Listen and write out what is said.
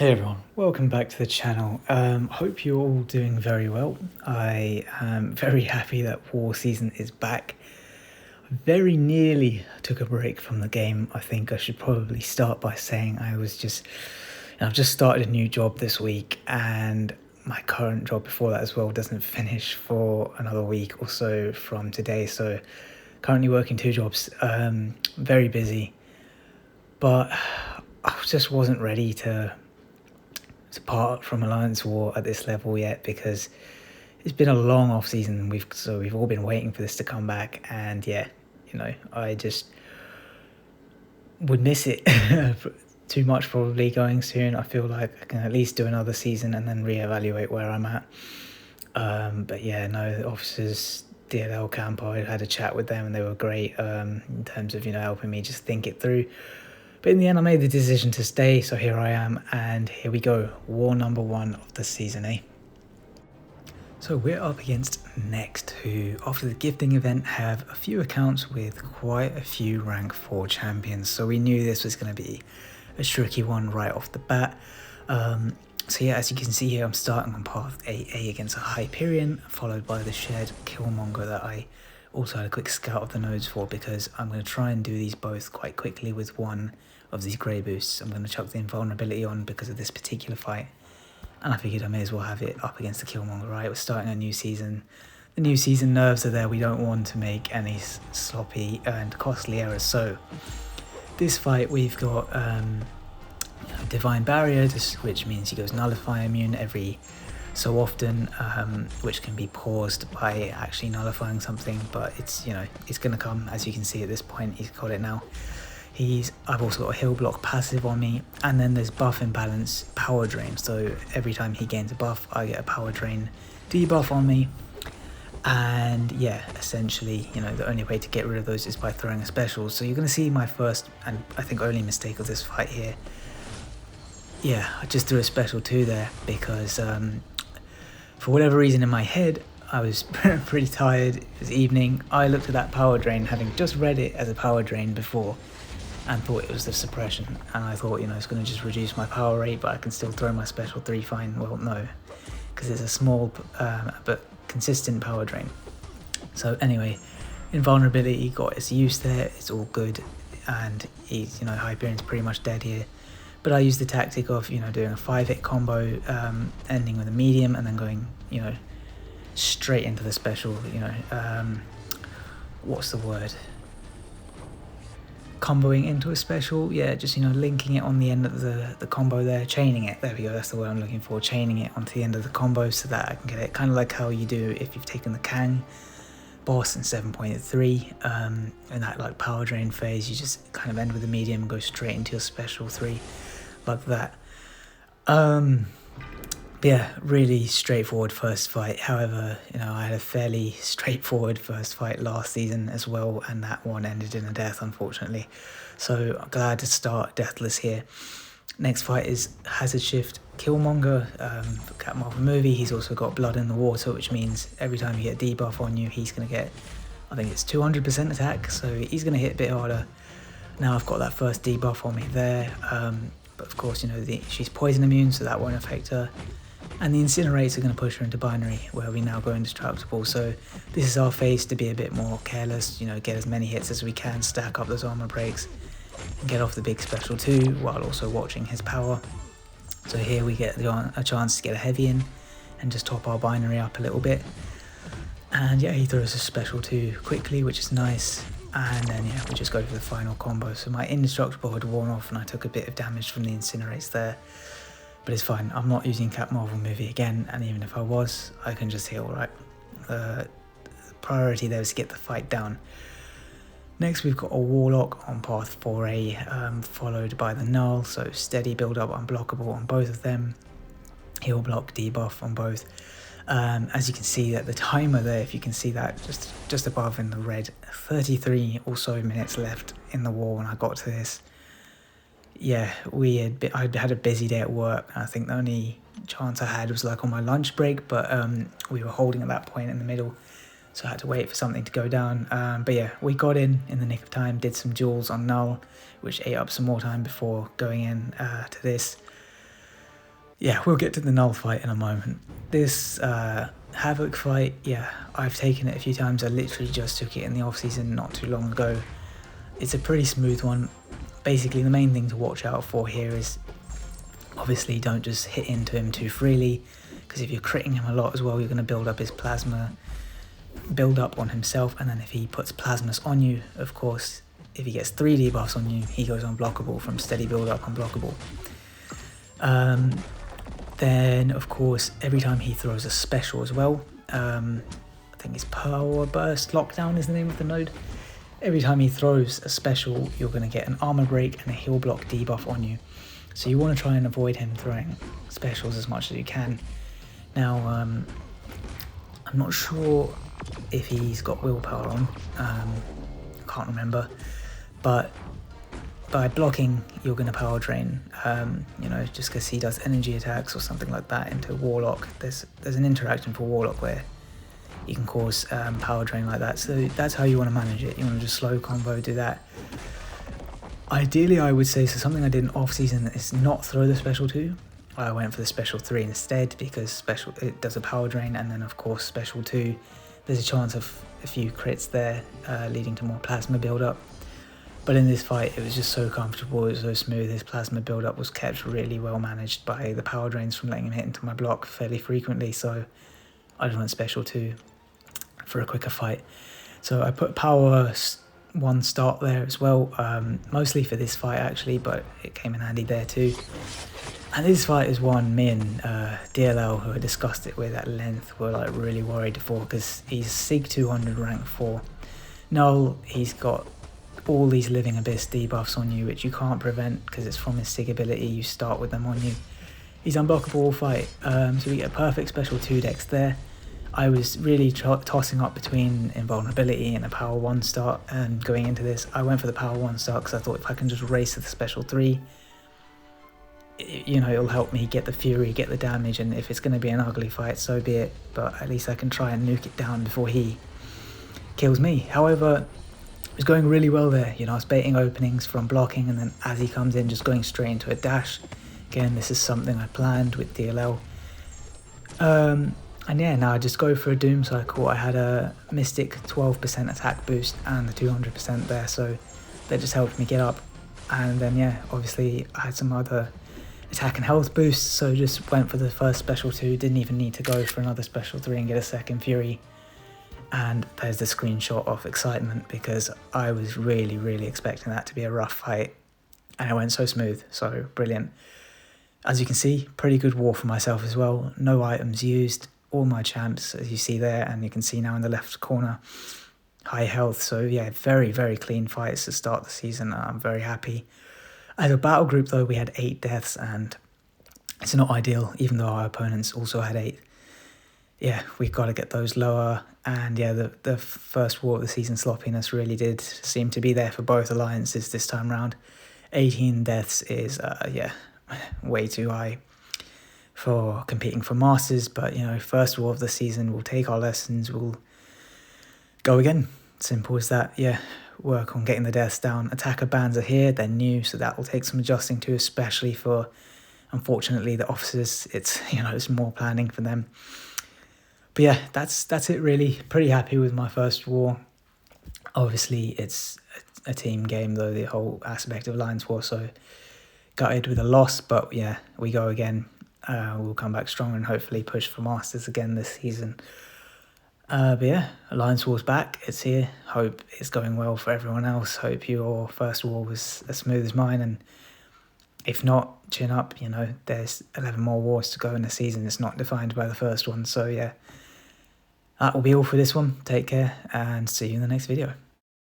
Hey everyone, welcome back to the channel. Hope you're all doing very well. I am very happy that War Season is back. I very nearly took a break from the game. I think I should probably start by saying I've just started a new job this week, and my current job before that as well doesn't finish for another week or so from today. So currently working two jobs, very busy, but I just wasn't ready to part from Alliance War at this level yet, because it's been a long off season. We've all been waiting for this to come back, and yeah, I just would miss it too much probably going soon. I feel like I can at least do another season and then reevaluate where I'm at. But yeah, no, the officers, DLL camp, I had a chat with them and they were great in terms of helping me just think it through. But in the end, I made the decision to stay, so here I am, and here we go. War number 1 of the season, eh? So we're up against Next, who, after the gifting event, have a few accounts with quite a few rank 4 champions. So we knew this was going to be a tricky one right off the bat. So yeah, as you can see here, I'm starting on path AA against a Hyperion, followed by the shared Killmonger that I also had a quick scout of the nodes for, because I'm going to try and do these both quite quickly with one of these grey boosts. I'm going to chuck the invulnerability on because of this particular fight, and I figured I may as well have it up against the Killmonger, right? We're starting a new season. The new season nerves are there. We don't want to make any sloppy and costly errors. So this fight, we've got Divine Barrier, which means he goes Nullify immune every so often, which can be paused by actually nullifying something, but it's it's gonna come. As you can see at this point, he's got it now. I've also got a heal block passive on me, and then there's buff imbalance power drain, so every time he gains a buff I get a power drain debuff on me. And yeah, essentially the only way to get rid of those is by throwing a special. So you're going to see my first and I think only mistake of this fight here. Yeah, I just threw a special 2 there because for whatever reason in my head I was pretty tired. It was evening. I looked at that power drain, having just read it as a power drain before, and thought it was the suppression, and I thought it's going to just reduce my power rate, but I can still throw my special 3 fine. Well, no, because it's a small but consistent power drain. So anyway, invulnerability got its use there, it's all good, and he's Hyperion's pretty much dead here. But I used the tactic of doing a 5-hit combo, ending with a medium, and then going straight into the special. What's the word? Comboing into a special, yeah, just linking it on the end of the combo there, chaining it. There we go. That's the word I'm looking for. Chaining it onto the end of the combo so that I can get it, kind of like how you do if you've taken the Kang boss in 7.3, in that like power drain phase. You just kind of end with a medium and go straight into your special 3 like that. Yeah, really straightforward first fight. However, I had a fairly straightforward first fight last season as well, and that one ended in a death, unfortunately. So I'm glad to start deathless here. Next fight is Hazard Shift Killmonger, for Captain Marvel movie. He's also got Blood in the Water, which means every time you get a debuff on you, he's going to get, I think it's 200% attack, so he's going to hit a bit harder. Now I've got that first debuff on me there, but of course, she's poison immune, so that won't affect her. And the Incinerator are going to push her into binary, where we now go indestructible. So this is our phase to be a bit more careless, get as many hits as we can, stack up those armor breaks, and get off the big special 2 while also watching his power. So here we get a chance to get a heavy in and just top our binary up a little bit. And yeah, he throws a special 2 quickly, which is nice. And then yeah, we just go for the final combo. So my indestructible had worn off and I took a bit of damage from the Incinerates there. But it's fine, I'm not using Cap Marvel movie again, and even if I was, I can just heal, right? The priority there is to get the fight down. Next we've got a Warlock on path 4A, followed by the Knull, so steady build up, unblockable on both of them. Heal block, debuff on both. As you can see that the timer there, if you can see that just above in the red, 33 or so minutes left in the war when I got to this. Yeah, I'd had a busy day at work. I think the only chance I had was like on my lunch break, but we were holding at that point in the middle, so I had to wait for something to go down. But yeah, we got in the nick of time, did some duels on Knull, which ate up some more time before going in to this. Yeah, we'll get to the Knull fight in a moment. This Havok fight, yeah, I've taken it a few times. I literally just took it in the off-season not too long ago. It's a pretty smooth one. Basically, the main thing to watch out for here is obviously don't just hit into him too freely, because if you're critting him a lot as well, you're going to build up his plasma, build up on himself, and then if he puts plasmas on you, of course, if he gets 3 debuffs on you, he goes unblockable from steady build up unblockable. Then, of course, every time he throws a special as well, I think it's Power Burst Lockdown is the name of the node. Every time he throws a special, you're going to get an armor break and a heal block debuff on you. So you want to try and avoid him throwing specials as much as you can. Now, I'm not sure if he's got willpower on, I can't remember, but by blocking, you're going to power drain, you know, just because he does energy attacks or something like that into Warlock. There's an interaction for Warlock where you can cause power drain like that. So that's how you want to manage it. You want to just slow combo, do that. Ideally, I would say, so something I did in off-season is not throw the special 2. I went for the special 3 instead, because it does a power drain, and then of course special 2, there's a chance of a few crits there, leading to more plasma build-up. But in this fight, it was just so comfortable, it was so smooth. His plasma build-up was kept really well managed by the power drains from letting him hit into my block fairly frequently, so I just went special 2 for a quicker fight. So I put power 1 start there as well, mostly for this fight actually, but it came in handy there too. And this fight is one me and DLL, who I discussed it with at length, were like really worried for, because he's Sig 200 rank 4. Knull, he's got all these Living Abyss debuffs on you, which you can't prevent because it's from his Sig ability, you start with them on you. He's unblockable all fight, so we get a perfect special 2 dex there. I was really tossing up between invulnerability and a power 1 start, and going into this, I went for the power 1 start because I thought if I can just race to the special 3, you know, it'll help me get the fury, get the damage, and if it's going to be an ugly fight, so be it, but at least I can try and nuke it down before he kills me. However, it was going really well there, you know, I was baiting openings from blocking, and then as he comes in, just going straight into a dash. Again, this is something I planned with DLL. And yeah, now I just go for a Doom Cycle. I had a Mystic 12% attack boost and the 200% there, so that just helped me get up. And then yeah, obviously I had some other attack and health boosts, so just went for the first special 2, didn't even need to go for another special 3 and get a second fury. And there's the screenshot of excitement, because I was really expecting that to be a rough fight, and it went so smooth, so brilliant. As you can see, pretty good war for myself as well, no items used, all my champs as you see there, and you can see now in the left corner, high health. So yeah, very clean fights to start the season. I'm very happy. As a battle group though, we had 8 deaths, and it's not ideal, even though our opponents also had 8. Yeah, we've got to get those lower, and yeah, the first war of the season sloppiness really did seem to be there for both alliances this time round. 18 deaths is, yeah, way too high for competing for Masters, but you know, first war of the season, we'll take our lessons, we'll go again. Simple as that. Yeah, work on getting the deaths down. Attacker bans are here, they're new, so that will take some adjusting to, especially for, unfortunately, the officers. It's, you know, it's more planning for them. But yeah, that's it really. Pretty happy with my first war. Obviously, it's a team game though, the whole aspect of Alliance War, so gutted with a loss, but yeah, we go again. We'll come back strong and hopefully push for Masters again this season. But yeah, Alliance War's back, it's here. Hope it's going well for everyone else. Hope your first war was as smooth as mine, and if not, chin up, you know, there's 11 more wars to go in the season. It's not defined by the first one, so yeah. That will be all for this one. Take care and see you in the next video.